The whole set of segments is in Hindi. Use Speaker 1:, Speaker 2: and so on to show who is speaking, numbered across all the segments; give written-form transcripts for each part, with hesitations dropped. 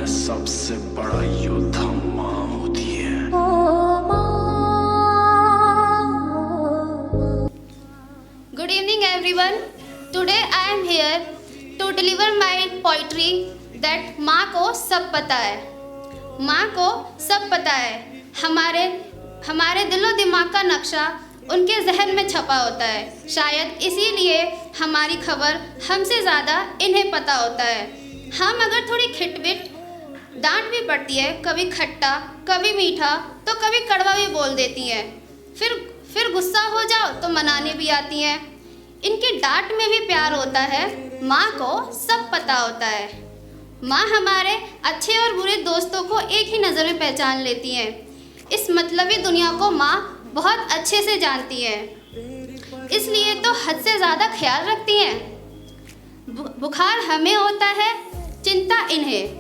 Speaker 1: में सबसे बड़ा योद्धा माँ होती है।
Speaker 2: Good evening everyone. Today I am here to deliver my poetry that माँ को सब पता है। माँ को सब पता है। हमारे दिलो दिमाग का नक्शा उनके जहन में छपा होता है। शायद इसीलिए हमारी खबर हमसे ज़्यादा इन्हें पता होता है। हम अगर थोड़ी खिटपिट डांट भी पड़ती है, कभी खट्टा कभी मीठा तो कभी कड़वा भी बोल देती हैं। फिर गुस्सा हो जाओ तो मनाने भी आती हैं। इनकी डांट में भी प्यार होता है। माँ को सब पता होता है। माँ हमारे अच्छे और बुरे दोस्तों को एक ही नज़र में पहचान लेती हैं। इस मतलबी दुनिया को माँ बहुत अच्छे से जानती है, इसलिए तो हद से ज़्यादा ख्याल रखती हैं। बुखार हमें होता है, चिंता इन्हें,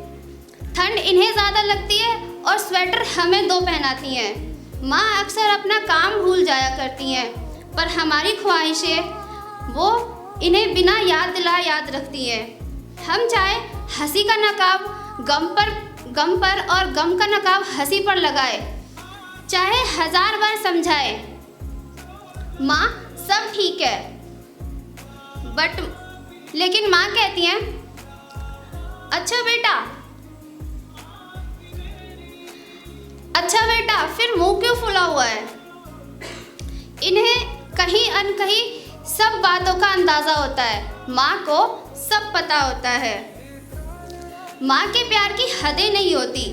Speaker 2: ठंड इन्हें ज़्यादा लगती है और स्वेटर हमें दो पहनाती हैं। माँ अक्सर अपना काम भूल जाया करती हैं, पर हमारी ख्वाहिशें वो इन्हें बिना याद दिलाए याद रखती हैं। हम चाहे हंसी का नकाब गम पर और गम का नकाब हंसी पर लगाए, चाहे 1000 बार समझाए माँ सब ठीक है, लेकिन माँ कहती हैं अच्छा बेटा फिर मुंह क्यों फुला हुआ है। इन्हें कहीं अनकहीं सब बातों का अंदाजा होता है। माँ को सब पता होता है। माँ के प्यार की हदें नहीं होती।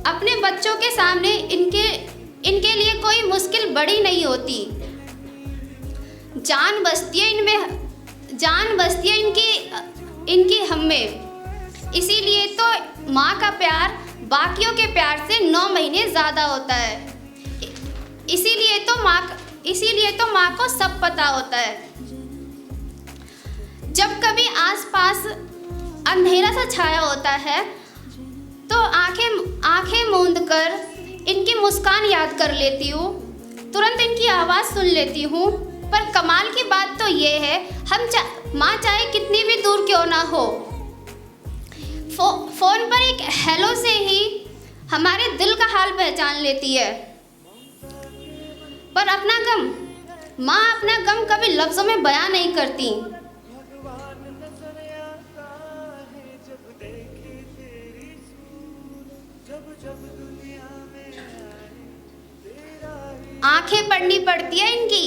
Speaker 2: अपने बच्चों के सामने इनके लिए कोई मुश्किल बड़ी नहीं होती। जान बसती है इनकी हम में। इसीलिए तो माँ का प्यार बाकियों के प्यार से 9 महीने ज़्यादा होता है। इसीलिए तो माँ को सब पता होता है। जब कभी आसपास अंधेरा सा छाया होता है तो आंखें मूंद कर इनकी मुस्कान याद कर लेती हूँ, तुरंत इनकी आवाज़ सुन लेती हूँ। पर कमाल की बात तो ये है, माँ चाहे कितनी भी दूर क्यों ना हो, फ़ोन पर एक हेलो से ही हमारे दिल का हाल पहचान लेती है। पर माँ अपना गम कभी लफ्ज़ों में बयां नहीं करती। आंखें पढ़नी पड़ती है इनकी,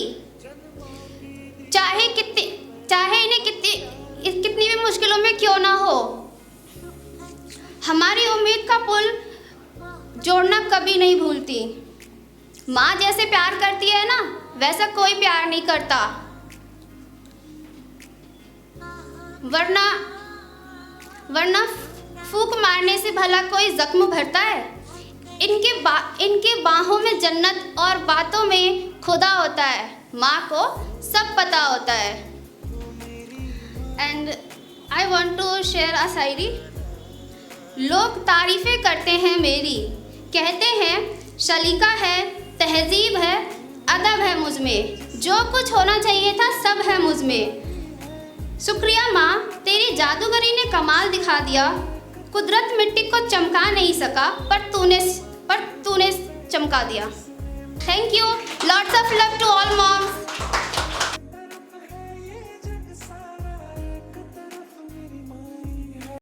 Speaker 2: चाहे इन्हें कितनी भी मुश्किलों में क्यों ना हो। हमारी उम्मीद का पुल जोड़ना कभी नहीं भूलती। माँ जैसे प्यार करती है ना, वैसा कोई प्यार नहीं करता। वरना फूंक मारने से भला कोई जख्म भरता है। इनके बाहों में जन्नत और बातों में खुदा होता है। माँ को सब पता होता है। And I want to share a shayari. लोग तारीफ़ें करते हैं मेरी, कहते हैं सलीका है, तहजीब है, अदब है मुझ में, जो कुछ होना चाहिए था सब है मुझ में। शुक्रिया माँ, तेरी जादूगरी ने कमाल दिखा दिया। कुदरत मिट्टी को चमका नहीं सका, पर तूने चमका दिया। Thank you. Lots of love to all moms.